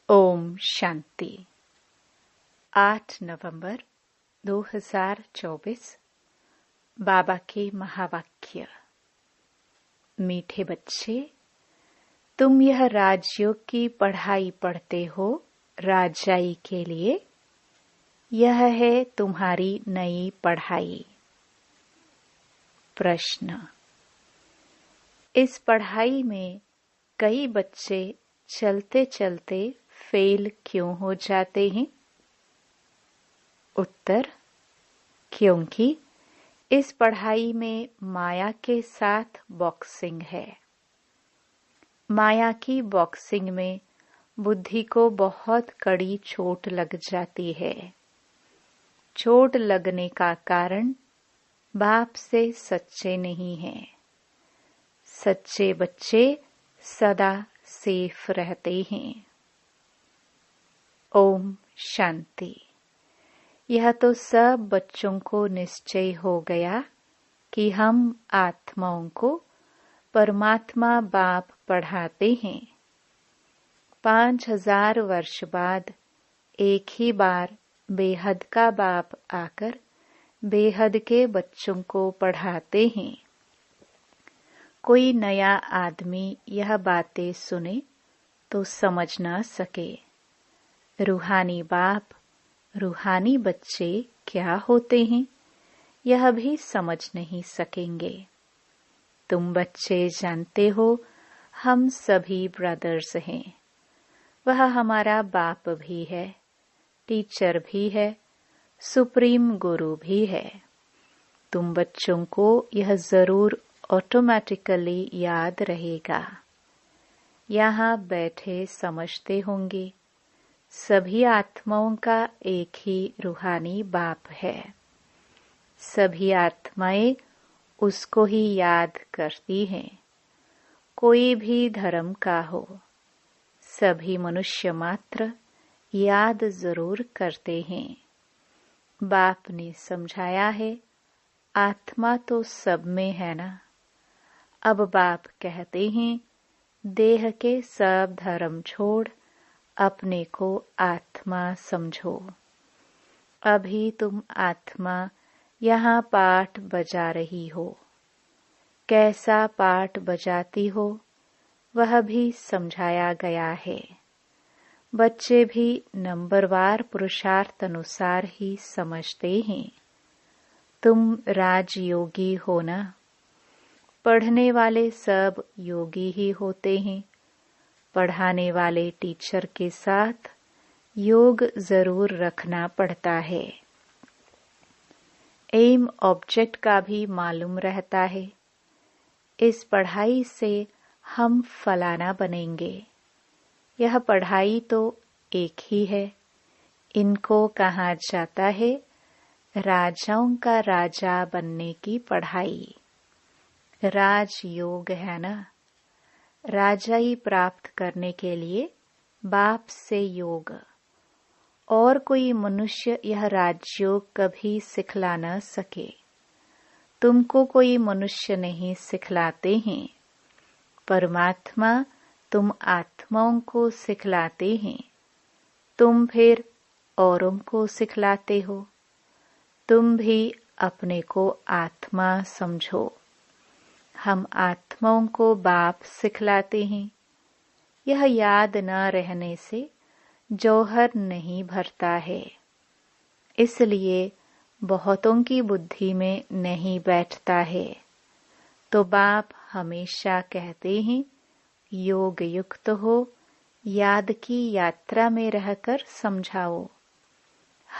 ओम शांति। 8 नवंबर 2024 बाबा के महावाक्य। मीठे बच्चे, तुम यह राजयोग की पढ़ाई पढ़ते हो राजाई के लिए। यह है तुम्हारी नई पढ़ाई। प्रश्न। इस पढ़ाई में कई बच्चे चलते चलते फेल क्यों हो जाते हैं? उत्तर। क्योंकि इस पढ़ाई में माया के साथ बॉक्सिंग है। माया की बॉक्सिंग में बुद्धि को बहुत कड़ी चोट लग जाती है। चोट लगने का कारण बाप से सच्चे नहीं हैं। सच्चे बच्चे सदा सेफ रहते हैं। ओम शांति। यह तो सब बच्चों को निश्चय हो गया कि हम आत्माओं को परमात्मा बाप पढ़ाते हैं। 5000 वर्ष बाद एक ही बार बेहद का बाप आकर बेहद के बच्चों को पढ़ाते हैं। कोई नया आदमी यह बातें सुने तो समझ ना सके। रूहानी बाप, रूहानी बच्चे क्या होते हैं यह भी समझ नहीं सकेंगे। तुम बच्चे जानते हो हम सभी ब्रदर्स हैं। वह हमारा बाप भी है, टीचर भी है, सुप्रीम गुरु भी है। तुम बच्चों को यह जरूर ऑटोमेटिकली याद रहेगा। यहाँ बैठे समझते होंगे सभी आत्माओं का एक ही रूहानी बाप है। सभी आत्माएं उसको ही याद करती हैं। कोई भी धर्म का हो, सभी मनुष्य मात्र याद जरूर करते हैं। बाप ने समझाया है आत्मा तो सब में है ना। अब बाप कहते हैं देह के सब धर्म छोड़ अपने को आत्मा समझो। अभी तुम आत्मा यहाँ पाठ बजा रही हो। कैसा पाठ बजाती हो वह भी समझाया गया है। बच्चे भी नंबरवार पुरुषार्थ अनुसार ही समझते हैं। तुम राजयोगी हो ना। पढ़ने वाले सब योगी ही होते हैं। पढ़ाने वाले टीचर के साथ योग जरूर रखना पड़ता है। एम ऑब्जेक्ट का भी मालूम रहता है। इस पढ़ाई से हम फलाना बनेंगे। यह पढ़ाई तो एक ही है। इनको कहा जाता है राजाओं का राजा बनने की पढ़ाई। राजयोग है ना। राजाई प्राप्त करने के लिए बाप से योग। और कोई मनुष्य यह राजयोग कभी सिखला न सके। तुमको कोई मनुष्य नहीं सिखलाते हैं। परमात्मा तुम आत्माओं को सिखलाते हैं। तुम फिर औरों को सिखलाते हो। तुम भी अपने को आत्मा समझो। हम आत्माओं को बाप सिखलाते हैं। यह याद न रहने से जौहर नहीं भरता है। इसलिए बहुतों की बुद्धि में नहीं बैठता है। तो बाप हमेशा कहते हैं योग युक्त हो, याद की यात्रा में रहकर समझाओ।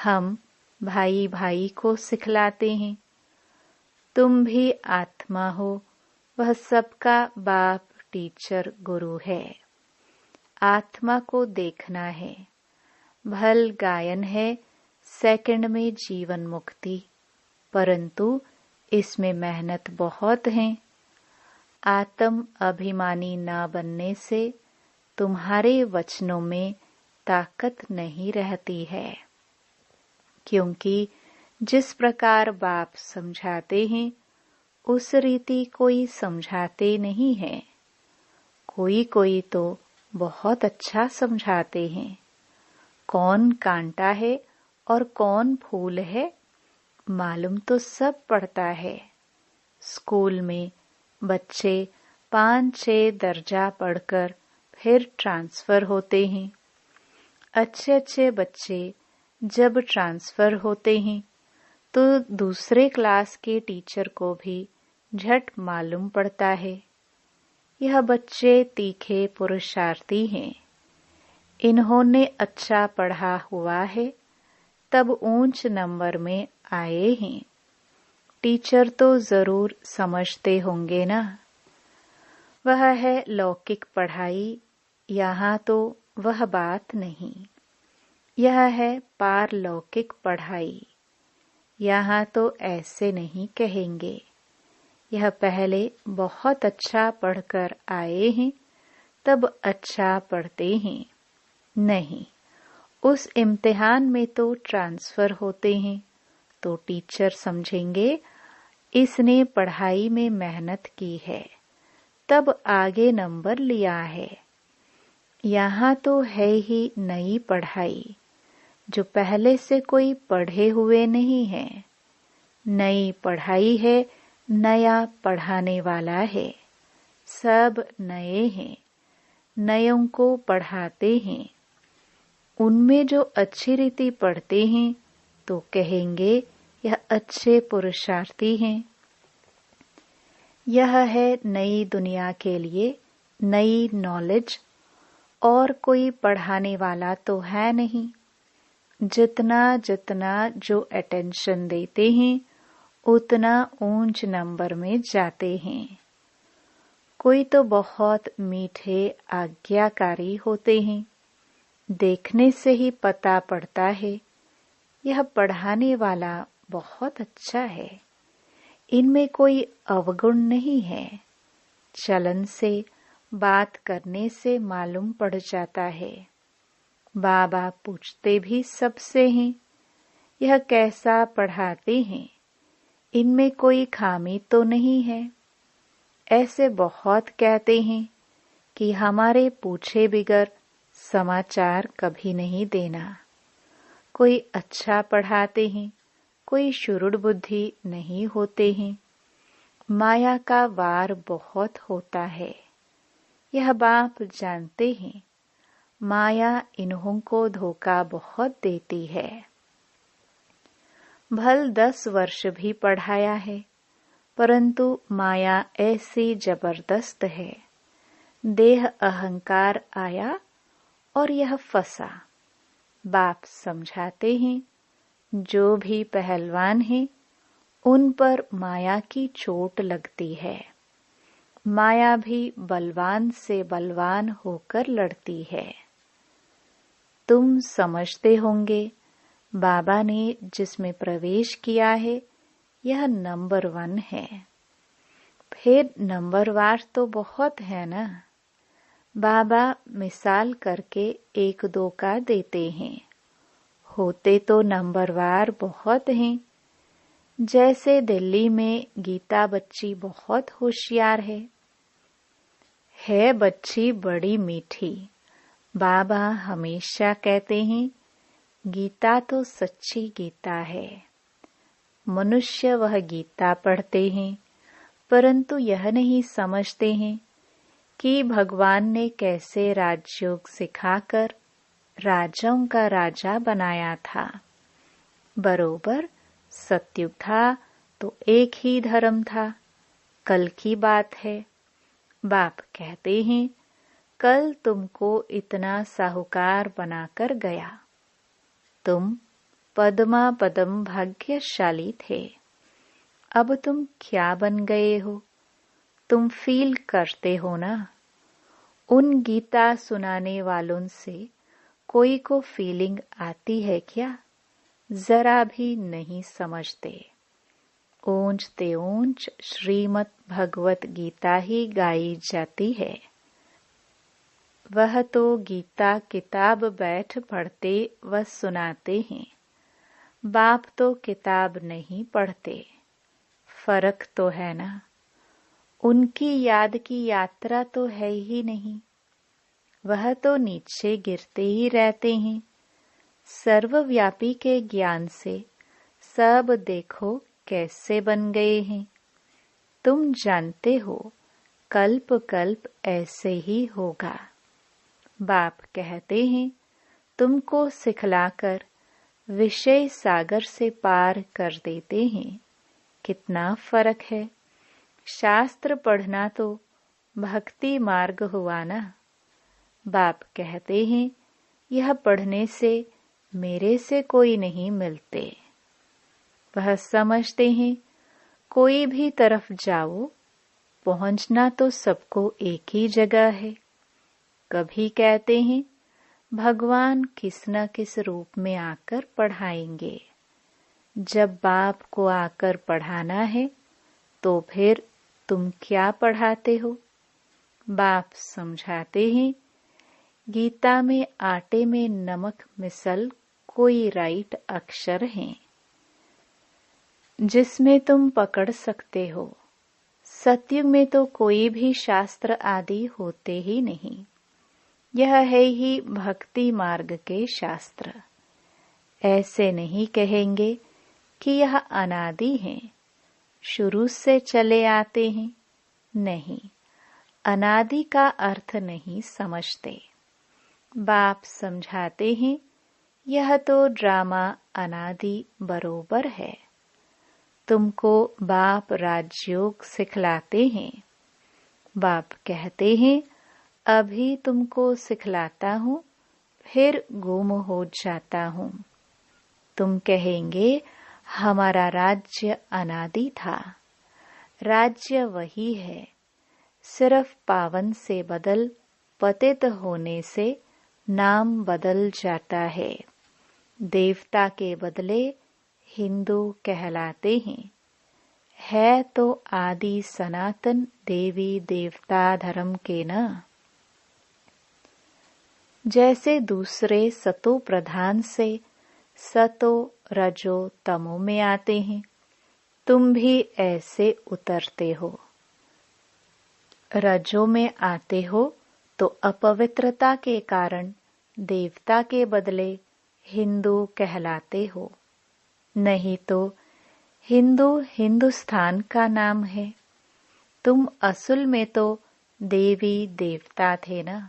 हम भाई भाई को सिखलाते हैं। तुम भी आत्मा हो, वह सबका बाप टीचर गुरु है। आत्मा को देखना है। भल गायन है सेकंड में जीवन मुक्ति, परंतु इसमें मेहनत बहुत है। आत्म अभिमानी न बनने से तुम्हारे वचनों में ताकत नहीं रहती है। क्योंकि जिस प्रकार बाप समझाते हैं उस रीति कोई समझाते नहीं है। कोई कोई तो बहुत अच्छा समझाते हैं। कौन कांटा है और कौन फूल है मालूम तो सब पड़ता है। स्कूल में बच्चे 5-6 दर्जा पढ़कर फिर ट्रांसफर होते हैं। अच्छे अच्छे बच्चे जब ट्रांसफर होते हैं तो दूसरे क्लास के टीचर को भी झट मालूम पड़ता है। यह बच्चे तीखे पुरुषार्थी हैं। इन्होंने अच्छा पढ़ा हुआ है तब ऊंच नंबर में आए हैं। टीचर तो जरूर समझते होंगे ना। वह है लौकिक पढ़ाई, यहाँ तो वह बात नहीं। यह है पारलौकिक पढ़ाई, यहाँ तो ऐसे नहीं कहेंगे। यह पहले बहुत अच्छा पढ़कर आए हैं तब अच्छा पढ़ते हैं। नहीं, उस इम्तिहान में तो ट्रांसफर होते हैं तो टीचर समझेंगे इसने पढ़ाई में मेहनत की है तब आगे नंबर लिया है। यहाँ तो है ही नई पढ़ाई जो पहले से कोई पढ़े हुए नहीं है। नई पढ़ाई है, नया पढ़ाने वाला है। सब नए हैं, नयों को पढ़ाते हैं। उनमें जो अच्छी रीति पढ़ते हैं तो कहेंगे यह अच्छे पुरुषार्थी हैं। यह है नई दुनिया के लिए नई नॉलेज, और कोई पढ़ाने वाला तो है नहीं। जितना जितना जो अटेंशन देते हैं उतना ऊंच नंबर में जाते हैं। कोई तो बहुत मीठे आज्ञाकारी होते हैं, देखने से ही पता पड़ता है यह पढ़ाने वाला बहुत अच्छा है। इनमें कोई अवगुण नहीं है। चलन से, बात करने से मालूम पड़ जाता है। बाबा पूछते भी सबसे हैं, यह कैसा पढ़ाते हैं, इनमें कोई खामी तो नहीं है। ऐसे बहुत कहते हैं कि हमारे पूछे बिगर समाचार कभी नहीं देना। कोई अच्छा पढ़ाते हैं, कोई शुरुड़ बुद्धि नहीं होते हैं। माया का वार बहुत होता है, यह बाप जानते हैं। माया इन्हों को धोखा बहुत देती है। भल 10 वर्ष भी पढ़ाया है, परंतु माया ऐसी जबरदस्त है। देह अहंकार आया और यह फंसा। बाप समझाते हैं जो भी पहलवान हैं उन पर माया की चोट लगती है। माया भी बलवान से बलवान होकर लड़ती है। तुम समझते होंगे बाबा ने जिसमें प्रवेश किया है यह नंबर 1 है। फिर नंबरवार तो बहुत है ना। बाबा मिसाल करके 1-2 का देते हैं, होते तो नंबरवार बहुत हैं। जैसे दिल्ली में गीता बच्ची बहुत होशियार है बच्ची बड़ी मीठी। बाबा हमेशा कहते हैं गीता तो सच्ची गीता है। मनुष्य वह गीता पढ़ते हैं परंतु यह नहीं समझते हैं कि भगवान ने कैसे राजयोग सिखाकर राजाओं का राजा बनाया था। बरोबर सतयुग था तो एक ही धर्म था। कल की बात है। बाप कहते हैं कल तुमको इतना साहूकार बनाकर गया। तुम पद्मा पदम भाग्यशाली थे। अब तुम क्या बन गए हो, तुम फील करते हो ना। उन गीता सुनाने वालों से कोई को फीलिंग आती है क्या? जरा भी नहीं समझते। ऊंच ते ऊंच श्रीमद् भगवत गीता ही गाई जाती है। वह तो गीता किताब बैठ पढ़ते व सुनाते हैं। बाप तो किताब नहीं पढ़ते। फर्क तो है ना। उनकी याद की यात्रा तो है ही नहीं। वह तो नीचे गिरते ही रहते हैं। सर्वव्यापी के ज्ञान से सब देखो कैसे बन गए हैं। तुम जानते हो कल्प कल्प ऐसे ही होगा। बाप कहते हैं तुमको सिखलाकर विषय सागर से पार कर देते हैं। कितना फर्क है। शास्त्र पढ़ना तो भक्ति मार्ग हुआ ना। बाप कहते हैं यह पढ़ने से मेरे से कोई नहीं मिलते। वह समझते हैं कोई भी तरफ जाओ पहुंचना तो सबको एक ही जगह है। कभी कहते हैं भगवान किस न किस रूप में आकर पढ़ाएंगे। जब बाप को आकर पढ़ाना है तो फिर तुम क्या पढ़ाते हो। बाप समझाते हैं गीता में आटे में नमक मिसल कोई राइट अक्षर हैं जिसमें तुम पकड़ सकते हो। सत्युग में तो कोई भी शास्त्र आदि होते ही नहीं। यह है ही भक्ति मार्ग के शास्त्र। ऐसे नहीं कहेंगे कि यह अनादि हैं, शुरू से चले आते हैं। नहीं, अनादि का अर्थ नहीं समझते। बाप समझाते हैं यह तो ड्रामा अनादि बरोबर है। तुमको बाप राजयोग सिखलाते हैं। बाप कहते हैं अभी तुमको सिखलाता हूँ फिर गुम हो जाता हूँ। तुम कहेंगे हमारा राज्य अनादि था। राज्य वही है, सिर्फ पावन से बदल पतित होने से नाम बदल जाता है। देवता के बदले हिंदू कहलाते हैं। है तो आदि सनातन देवी देवता धर्म के न। जैसे दूसरे सतो प्रधान से सतो रजो तमो में आते हैं, तुम भी ऐसे उतरते हो। रजो में आते हो तो अपवित्रता के कारण देवता के बदले हिंदू कहलाते हो। नहीं तो हिंदू हिंदुस्तान का नाम है। तुम असल में तो देवी देवता थे ना।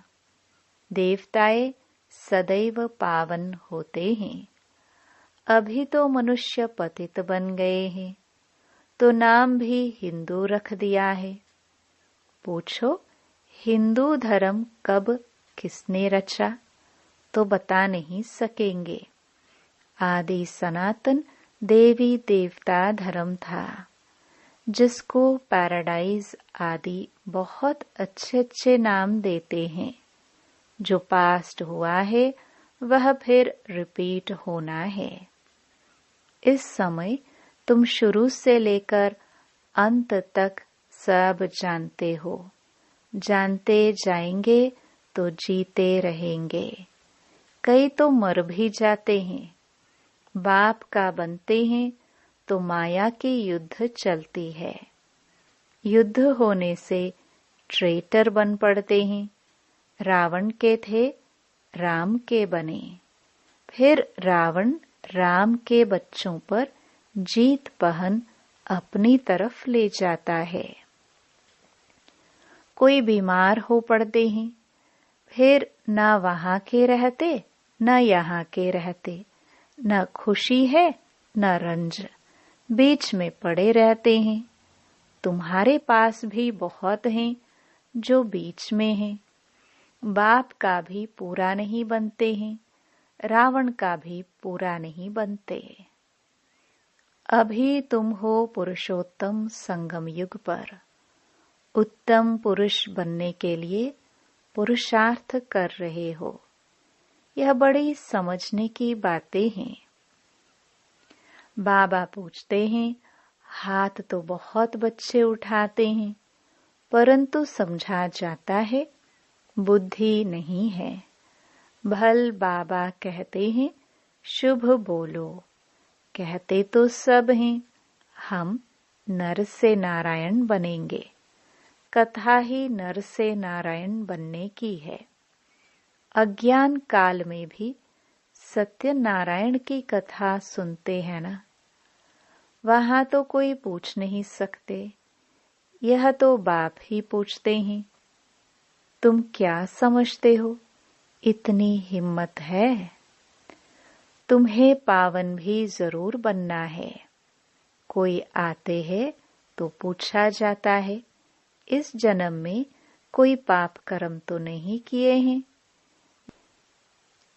देवताएं सदैव पावन होते हैं। अभी तो मनुष्य पतित बन गए हैं तो नाम भी हिंदू रख दिया है। पूछो हिंदू धर्म कब किसने रचा तो बता नहीं सकेंगे। आदि सनातन देवी देवता धर्म था जिसको पैराडाइज आदि बहुत अच्छे अच्छे नाम देते हैं। जो पास्ट हुआ है वह फिर रिपीट होना है। इस समय तुम शुरू से लेकर अंत तक सब जानते हो। जानते जाएंगे तो जीते रहेंगे। कई तो मर भी जाते हैं। बाप का बनते हैं तो माया की युद्ध चलती है। युद्ध होने से ट्रेटर बन पड़ते हैं। रावण के थे, राम के बने। फिर रावण राम के बच्चों पर जीत पहन अपनी तरफ ले जाता है। कोई बीमार हो पड़ते हैं, फिर न वहां के रहते न यहाँ के रहते, न खुशी है न रंज, बीच में पड़े रहते हैं। तुम्हारे पास भी बहुत हैं जो बीच में हैं। बाप का भी पूरा नहीं बनते हैं, रावण का भी पूरा नहीं बनते। अभी तुम हो पुरुषोत्तम संगम युग पर। उत्तम पुरुष बनने के लिए पुरुषार्थ कर रहे हो। यह बड़ी समझने की बातें हैं। बाबा पूछते हैं हाथ तो बहुत बच्चे उठाते हैं परंतु समझा जाता है बुद्धि नहीं है। भल बाबा कहते हैं शुभ बोलो। कहते तो सब हैं हम नर से नारायण बनेंगे। कथा ही नर से नारायण बनने की है। अज्ञान काल में भी सत्यनारायण की कथा सुनते हैं ना, वहां तो कोई पूछ नहीं सकते, यह तो बाप ही पूछते हैं, तुम क्या समझते हो, इतनी हिम्मत है? तुम्हें पावन भी जरूर बनना है। कोई आते हैं तो पूछा जाता है, इस जन्म में कोई पाप कर्म तो नहीं किए हैं?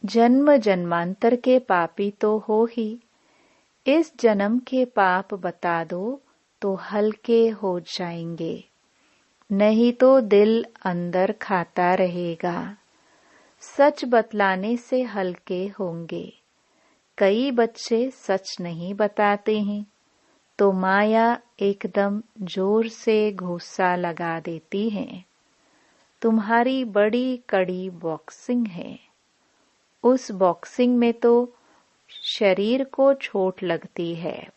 जन्म जन्मांतर के पापी तो हो ही, इस जन्म के पाप बता दो तो हल्के हो जाएंगे, नहीं तो दिल अंदर खाता रहेगा। सच बतलाने से हल्के होंगे। कई बच्चे सच नहीं बताते हैं तो माया एकदम जोर से घूसा लगा देती है। तुम्हारी बड़ी कड़ी बॉक्सिंग है, उस बॉक्सिंग में तो शरीर को चोट लगती है,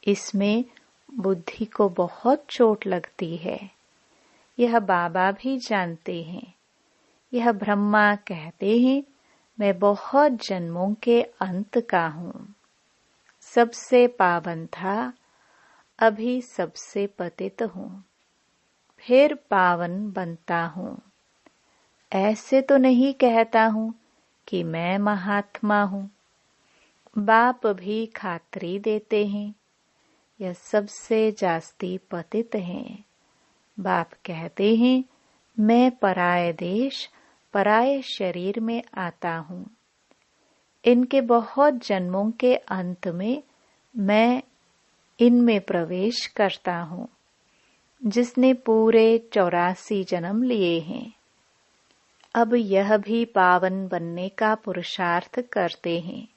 इसमें बुद्धि को बहुत चोट लगती है। यह बाबा भी जानते हैं। यह ब्रह्मा कहते हैं, मैं बहुत जन्मों के अंत का हूँ। सबसे पावन था, अभी सबसे पतित हूँ, फिर पावन बनता हूँ। ऐसे तो नहीं कहता हूँ कि मैं महात्मा हूँ। बाप भी खातरी देते हैं, यह सबसे जास्ती पतित हैं। बाप कहते हैं, मैं पराये देश पराये शरीर में आता हूँ। इनके बहुत जन्मों के अंत में मैं इनमें प्रवेश करता हूँ, जिसने पूरे 84 जन्म लिए हैं। अब यह भी पावन बनने का पुरुषार्थ करते हैं।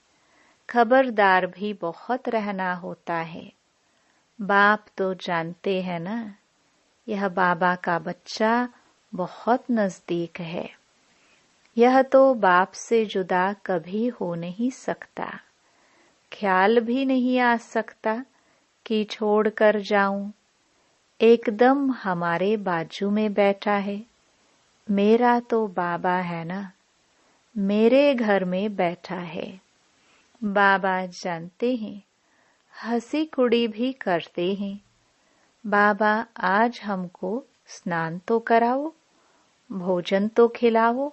खबरदार भी बहुत रहना होता है। बाप तो जानते हैं ना, यह बाबा का बच्चा बहुत नजदीक है। यह तो बाप से जुदा कभी हो नहीं सकता। ख्याल भी नहीं आ सकता कि छोड़कर जाऊं। एकदम हमारे बाजू में बैठा है। मेरा तो बाबा है ना, मेरे घर में बैठा है। बाबा जानते हैं, हंसी कुड़ी भी करते हैं। बाबा आज हमको स्नान तो कराओ, भोजन तो खिलाओ।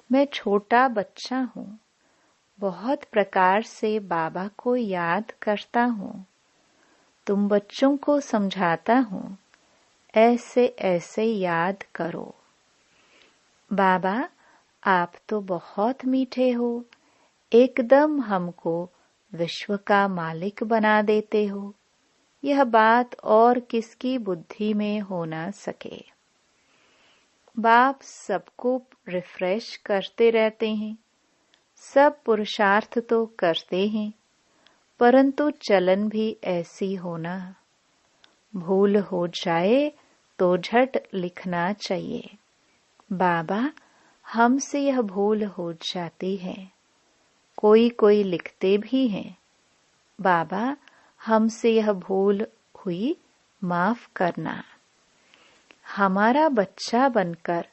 मैं छोटा बच्चा हूँ, बहुत प्रकार से बाबा को याद करता हूँ। तुम बच्चों को समझाता हूँ, ऐसे ऐसे याद करो। बाबा आप तो बहुत मीठे हो, एकदम हमको विश्व का मालिक बना देते हो। यह बात और किसकी बुद्धि में हो ना सके। बाप सबको रिफ्रेश करते रहते हैं। सब पुरुषार्थ तो करते हैं, परंतु चलन भी ऐसी होना। भूल हो जाए तो झट लिखना चाहिए, बाबा हमसे यह भूल हो जाती है। कोई कोई लिखते भी हैं, बाबा हमसे यह भूल हुई, माफ करना। हमारा बच्चा बनकर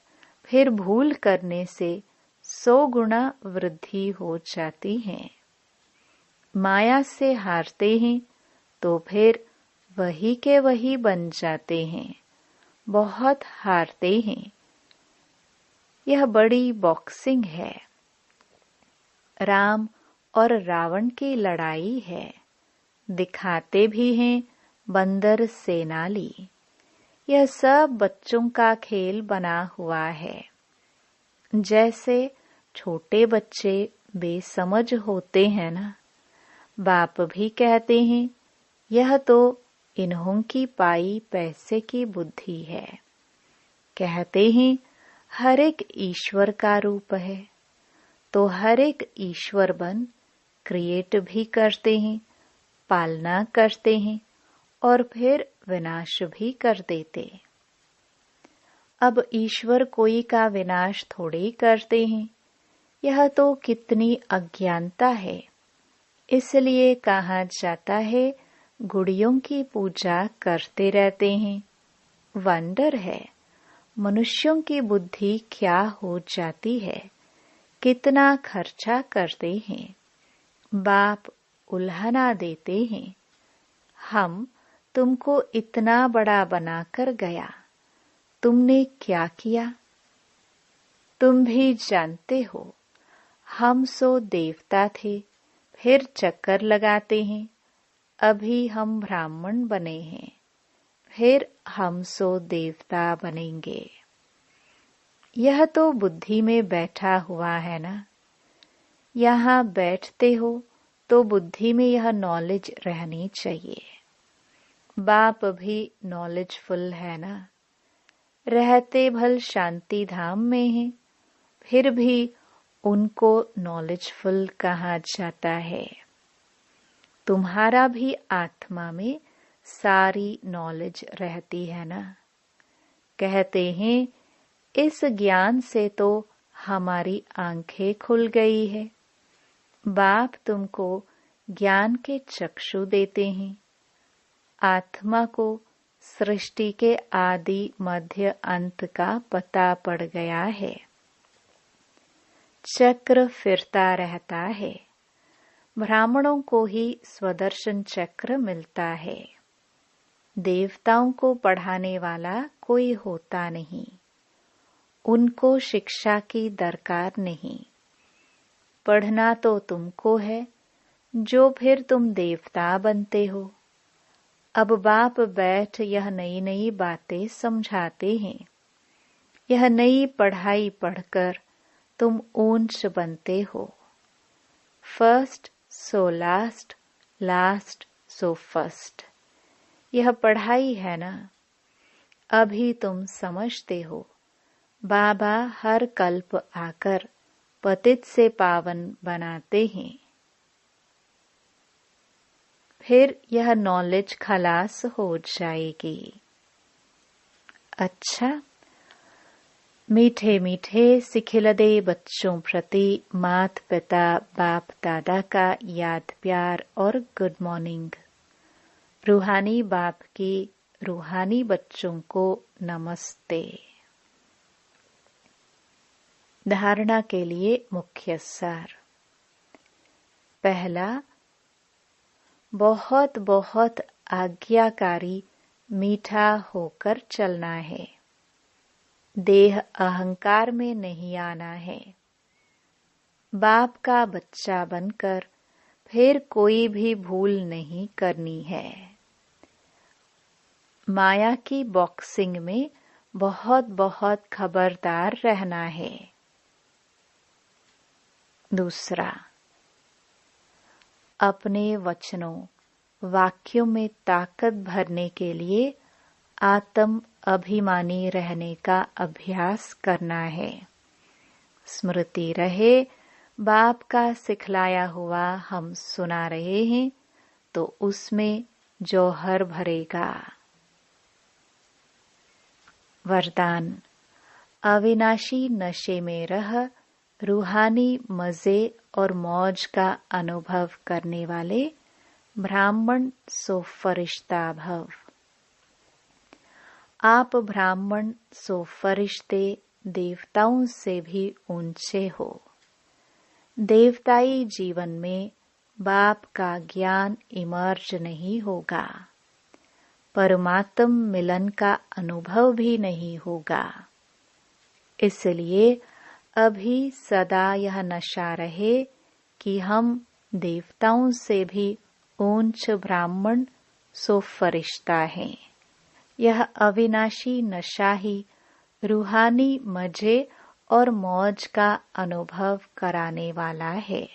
फिर भूल करने से 100 गुना वृद्धि हो जाती है। माया से हारते हैं तो फिर वही के वही बन जाते हैं। बहुत हारते हैं। यह बड़ी बॉक्सिंग है। राम और रावण की लड़ाई है। दिखाते भी हैं बंदर सेनाली। यह सब बच्चों का खेल बना हुआ है। जैसे छोटे बच्चे बेसमझ होते हैं ना, बाप भी कहते हैं यह तो इन्हों की पाई पैसे की बुद्धि है। कहते हैं हर एक ईश्वर का रूप है, तो हर एक ईश्वर बन क्रिएट भी करते हैं, पालना करते हैं और फिर विनाश भी कर देते। अब ईश्वर कोई का विनाश थोड़े करते हैं। यह तो कितनी अज्ञानता है। इसलिए कहा जाता है गुड़ियों की पूजा करते रहते हैं। वंडर है, मनुष्यों की बुद्धि क्या हो जाती है, कितना खर्चा करते हैं। बाप उल्हाना देते हैं, हम तुमको इतना बड़ा बनाकर गया, तुमने क्या किया। तुम भी जानते हो, हम सो देवता थे, फिर चक्कर लगाते हैं। अभी हम ब्राह्मण बने हैं, फिर हम सो देवता बनेंगे। यह तो बुद्धि में बैठा हुआ है ना। यहाँ बैठते हो तो बुद्धि में यह नॉलेज रहनी चाहिए। बाप भी नॉलेजफुल है ना। रहते भल शांति धाम में हैं, फिर भी उनको नॉलेजफुल कहा जाता है। तुम्हारा भी आत्मा में सारी नॉलेज रहती है ना। कहते हैं, इस ज्ञान से तो हमारी आंखें खुल गई है। बाप तुमको ज्ञान के चक्षु देते हैं। आत्मा को सृष्टि के आदि मध्य अंत का पता पड़ गया है। चक्र फिरता रहता है। ब्राह्मणों को ही स्वदर्शन चक्र मिलता है। देवताओं को पढ़ाने वाला कोई होता नहीं। उनको शिक्षा की दरकार नहीं। पढ़ना तो तुमको है, जो फिर तुम देवता बनते हो। अब बाप बैठ यह नई नई बातें समझाते हैं। यह नई पढ़ाई पढ़कर तुम ऊंच बनते हो। First so last, last so first. यह पढ़ाई है ना। अभी तुम समझते हो, बाबा हर कल्प आकर पतित से पावन बनाते हैं। फिर यह नॉलेज खलास हो जाएगी। अच्छा, मीठे मीठे सिखिलदे बच्चों प्रति मात पिता बाप दादा का याद प्यार और गुड मॉर्निंग। रूहानी बाप की रूहानी बच्चों को नमस्ते। धारणा के लिए मुख्य सार। पहला, बहुत बहुत आज्ञाकारी मीठा होकर चलना है। देह अहंकार में नहीं आना है। बाप का बच्चा बनकर फिर कोई भी भूल नहीं करनी है। माया की बॉक्सिंग में बहुत बहुत खबरदार रहना है। दूसरा, अपने वचनों वाक्यों में ताकत भरने के लिए आत्म अभिमानी रहने का अभ्यास करना है। स्मृति रहे, बाप का सिखलाया हुआ हम सुना रहे हैं तो उसमें जौहर भरेगा। वरदान, अविनाशी नशे में रह रूहानी मजे और मौज का अनुभव करने वाले ब्राह्मण सो फरिश्ता भव। आप ब्राह्मण सो फरिश्ते देवताओं से भी ऊंचे हो। देवताई जीवन में बाप का ज्ञान इमर्ज नहीं होगा। परमात्म मिलन का अनुभव भी नहीं होगा। इसलिए अभी सदा यह नशा रहे कि हम देवताओं से भी ऊंच ब्राह्मण सो फरिश्ता हैं। यह अविनाशी नशा ही रूहानी मजे और मौज का अनुभव कराने वाला है।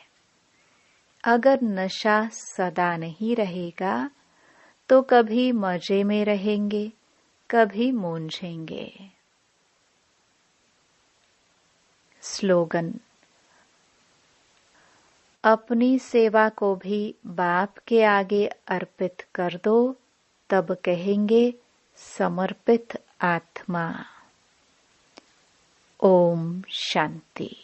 अगर नशा सदा नहीं रहेगा तो कभी मजे में रहेंगे, कभी मूंझेंगे। स्लोगन, अपनी सेवा को भी बाप के आगे अर्पित कर दो, तब कहेंगे समर्पित आत्मा। ओम शांति।